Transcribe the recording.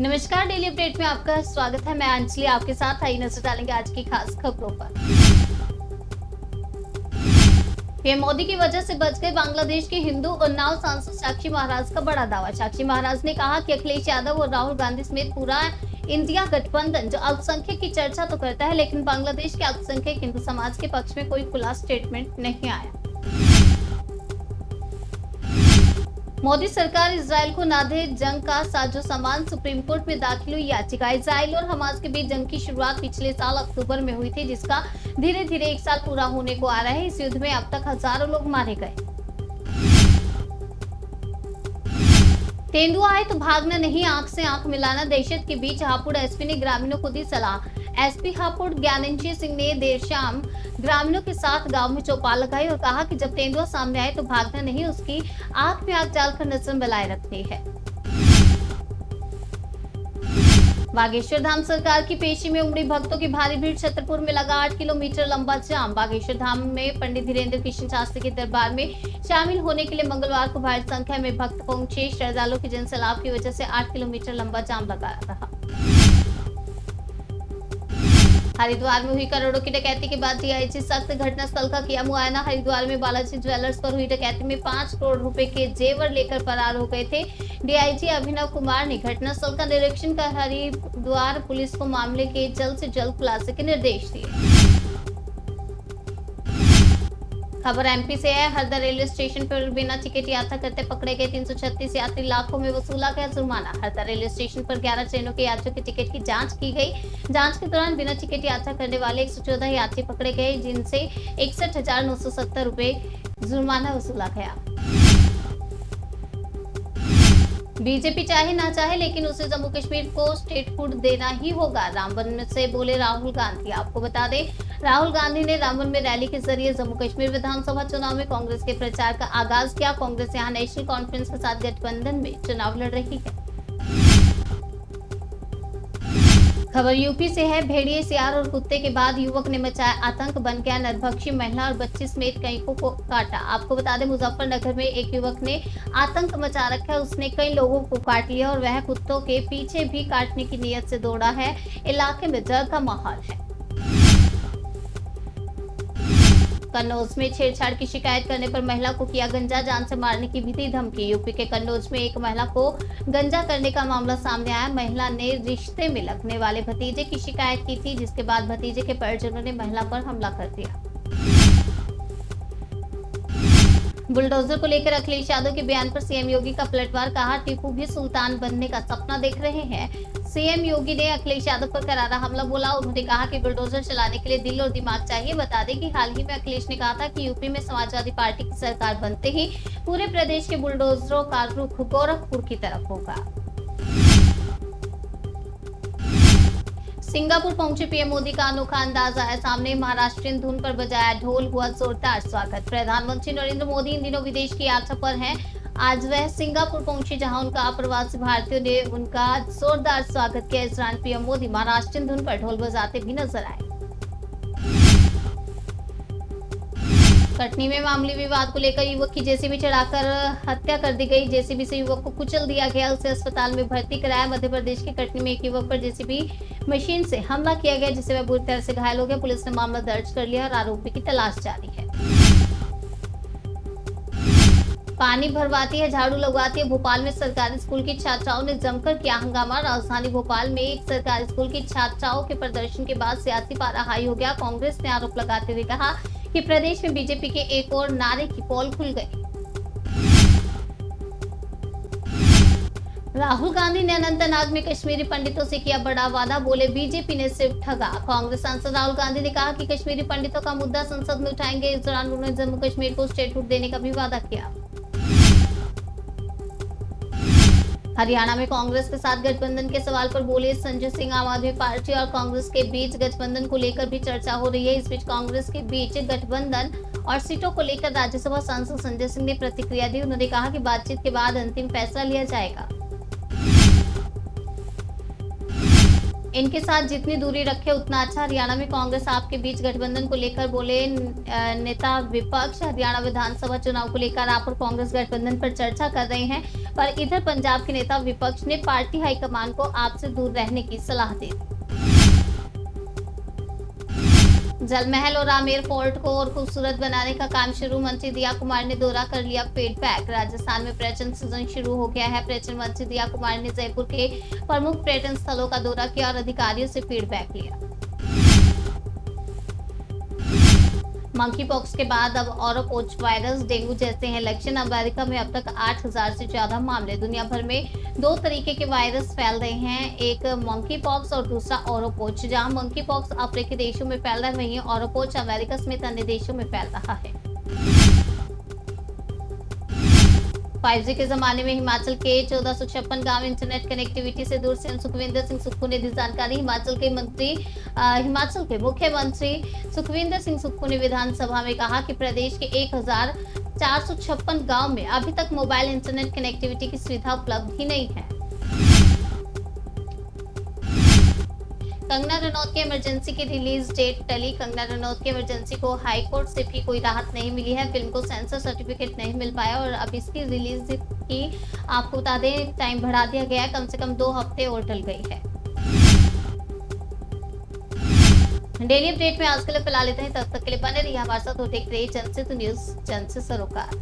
नमस्कार, daily update में आपका स्वागत है। मैं अंजलि आपके साथ। आई नजर डालेंगे आज की खास खबरों पर। पीएम मोदी की वजह से बच गए बांग्लादेश के हिंदू उन्नाव सांसद साक्षी महाराज का बड़ा दावा। साक्षी महाराज ने कहा कि अखिलेश यादव और राहुल गांधी समेत पूरा इंडिया गठबंधन जो अल्पसंख्यक की चर्चा तो करता है, लेकिन बांग्लादेश के अल्पसंख्यक हिंदू समाज के पक्ष में कोई खुला स्टेटमेंट नहीं आया। मोदी सरकार इजराइल को ना दे जंग का साजो सामान, सुप्रीम कोर्ट में दाखिल हुई याचिका। इजराइल और हमास के बीच जंग की शुरुआत पिछले साल अक्टूबर में हुई थी, जिसका धीरे धीरे 1 साल पूरा होने को आ रहा है। इस युद्ध में अब तक हजारों लोग मारे गए। तेंदुआ आए तो भागना नहीं, आंख से आंख मिलाना। दहशत के बीच हापुड़ एसपी ने ग्रामीणों को दी सलाह। एसपी हापुड़ ज्ञानेंद्र सिंह ने देर शाम ग्रामीणों के साथ गांव में चौपाल लगाई और कहा कि जब तेंदुआ सामने आए तो भागना नहीं, उसकी आंख में आंख डालकर नजर मिलाए रखनी है। बागेश्वर धाम सरकार की पेशी में उमड़ी भक्तों की भारी भीड़। छतरपुर में लगा 8 किलोमीटर लंबा जाम। बागेश्वर धाम में पंडित धीरेन्द्र कृष्ण शास्त्री के दरबार में शामिल होने के लिए मंगलवार को भारी संख्या में भक्त पहुंचे। श्रद्धालुओं के जनसैलाब की वजह से 8 किलोमीटर लंबा जाम लगा रहा। हरिद्वार में हुई करोड़ों की डकैती के बाद डीआईजी सख्त घटनास्थल का किया मुआयना। हरिद्वार में बालाजी ज्वेलर्स पर हुई डकैती में 5 करोड़ रुपए के जेवर लेकर फरार हो गए थे। डीआईजी अभिनव कुमार ने घटनास्थल का निरीक्षण कर हरिद्वार पुलिस को मामले के जल्द से जल्द खुलासे के निर्देश दिए। खबर एमपी से है। हरदा रेलवे स्टेशन पर बिना टिकट यात्रा करते पकड़े गए 336 यात्री, लाखों में वसूला गया जुर्माना। हरदा रेलवे स्टेशन पर 11 ट्रेनों के यात्रियों की टिकट की जांच की गई। जांच के दौरान बिना टिकट यात्रा करने वाले 114 यात्री पकड़े गए, जिनसे 61,970 रुपए जुर्माना वसूला गया। बीजेपी चाहे ना चाहे लेकिन उसे जम्मू कश्मीर को स्टेटहुड देना ही होगा, रामबन से बोले राहुल गांधी। आपको बता दें, राहुल गांधी ने रामबन में रैली के जरिए जम्मू कश्मीर विधानसभा चुनाव में कांग्रेस के प्रचार का आगाज किया। कांग्रेस यहां नेशनल कॉन्फ्रेंस के साथ गठबंधन में चुनाव लड़ रही है। खबर यूपी से है। भेड़िए, सियार और कुत्ते के बाद युवक ने मचाया आतंक, बन गया नरभक्षी, महिला और बच्ची समेत कई को काटा। आपको बता दें, मुजफ्फरनगर में एक युवक ने आतंक मचा रखा है। उसने कई लोगों को काट लिया और वह कुत्तों के पीछे भी काटने की नीयत से दौड़ा है। इलाके में डर का माहौल है। कन्नौज में छेड़छाड़ की शिकायत करने पर महिला को किया गंजा, जान से मारने की भी दी धमकी। यूपी के कन्नौज में एक महिला को गंजा करने का मामला सामने आया। महिला ने रिश्ते में लगने वाले भतीजे की शिकायत की थी, जिसके बाद भतीजे के परिजनों ने महिला पर हमला कर दिया। बुलडोजर को लेकर अखिलेश यादव के बयान पर सीएम योगी का पलटवार, कहा टीपू भी सुल्तान बनने का सपना देख रहे हैं। सीएम योगी ने अखिलेश यादव पर करारा हमला बोला। उन्होंने कहा कि बुलडोजर चलाने के लिए दिल और दिमाग चाहिए। बता दें कि हाल ही में अखिलेश ने कहा था कि यूपी में समाजवादी पार्टी की सरकार बनते ही पूरे प्रदेश के बुलडोजरों का रुख गोरखपुर की तरफ होगा। सिंगापुर पहुंचे पीएम मोदी का अनोखा अंदाज आया सामने। महाराष्ट्रीयन धुन पर बजाया ढोल, हुआ जोरदार स्वागत। प्रधानमंत्री नरेंद्र मोदी इन दिनों विदेश की यात्रा पर हैं। आज वह सिंगापुर पहुंचे, जहां उनका अप्रवासी भारतीयों ने उनका जोरदार स्वागत किया। इस दौरान पीएम मोदी महाराष्ट्रीयन धुन पर ढोल बजाते भी नजर आए। कटनी में मामूली विवाद को लेकर युवक की जेसीबी चढ़ाकर हत्या कर दी गई। जेसीबी से युवक को कुचल दिया गया, उसे अस्पताल में भर्ती कराया। मध्य प्रदेश के कटनी में एक युवक पर जेसीबी मशीन से हमला किया गया, जिससे वह बुरी तरह से घायल हो गया। पुलिस ने मामला दर्ज कर लिया और आरोपी की तलाश जारी है। पानी भरवाती है, झाड़ू लगवाती है। भोपाल में सरकारी स्कूल की छात्राओं ने जमकर किया हंगामा। राजधानी भोपाल में एक सरकारी स्कूल की छात्राओं के प्रदर्शन के बाद सियासी पारा हाई हो गया। कांग्रेस ने आरोप लगाते हुए कहा कि प्रदेश में बीजेपी के एक और नारे की पोल खुल गई। राहुल गांधी ने अनंतनाग में कश्मीरी पंडितों से किया बड़ा वादा, बोले बीजेपी ने सिर्फ ठगा। कांग्रेस सांसद राहुल गांधी ने कहा कि कश्मीरी पंडितों का मुद्दा संसद में उठाएंगे। इस दौरान उन्होंने जम्मू कश्मीर को स्टेटहुड देने का भी वादा किया। हरियाणा में कांग्रेस के साथ गठबंधन के सवाल पर बोले संजय सिंह, आम आदमी पार्टी और कांग्रेस के बीच गठबंधन को लेकर भी चर्चा हो रही है। इस बीच कांग्रेस के बीच गठबंधन और सीटों को लेकर राज्यसभा सांसद संजय सिंह ने प्रतिक्रिया दी। उन्होंने कहा कि बातचीत के बाद अंतिम फैसला लिया जाएगा। इनके साथ जितनी दूरी रखे उतना अच्छा। हरियाणा में कांग्रेस आप के बीच गठबंधन को लेकर बोले नेता विपक्ष। हरियाणा विधानसभा चुनाव को लेकर आप और कांग्रेस गठबंधन पर चर्चा कर रहे हैं, पर इधर पंजाब के नेता विपक्ष ने पार्टी हाईकमान को आपसे दूर रहने की सलाह दी। जलमहल और आमेर फोर्ट को और खूबसूरत बनाने का काम शुरू। मंत्री दिया कुमार ने दौरा कर लिया फीडबैक। राजस्थान में पर्यटन सीजन शुरू हो गया है। पर्यटन मंत्री दिया कुमार ने जयपुर के प्रमुख पर्यटन स्थलों का दौरा किया और अधिकारियों से फीडबैक लिया। मंकी पॉक्स के बाद अब ओरोपोच वायरस, डेंगू जैसे हैं लक्षण। अमेरिका में अब तक 8,000 से ज्यादा मामले। दुनिया भर में 2 तरीके के वायरस फैल रहे हैं, एक मंकी पॉक्स और दूसरा ओरोपोच। जहां मंकी पॉक्स अफ्रीकी देशों में फैल रहा है, वहीं ओरोपोच अमेरिका समेत अन्य देशों में फैल रहा है। 5G के जमाने में हिमाचल के 1456 गांव इंटरनेट कनेक्टिविटी से दूर। सीएम सुखविंदर सिंह सुक्खू ने दी जानकारी। हिमाचल के मुख्यमंत्री सुखविंदर सिंह सुक्खू ने विधानसभा में कहा कि प्रदेश के 1456 गांव में अभी तक मोबाइल इंटरनेट कनेक्टिविटी की सुविधा उपलब्ध ही नहीं है। कंगना रनौत की इमरजेंसी की रिलीज डेट टली। कंगना रनौत की इमरजेंसी को हाई कोर्ट से भी कोई राहत नहीं मिली है। फिल्म को सेंसर सर्टिफिकेट नहीं मिल पाया और अब इसकी रिलीज की आपको बता दें टाइम बढ़ा दिया गया है, कम से कम 2 हफ्ते और टल गई है। डेली अपडेट में आज के लिए फिलहाल इतना ही। तब तक के लिए बने रहिए हमारे साथ और देखते रहिए जनसेतु न्यूज़, जन से सरोकार।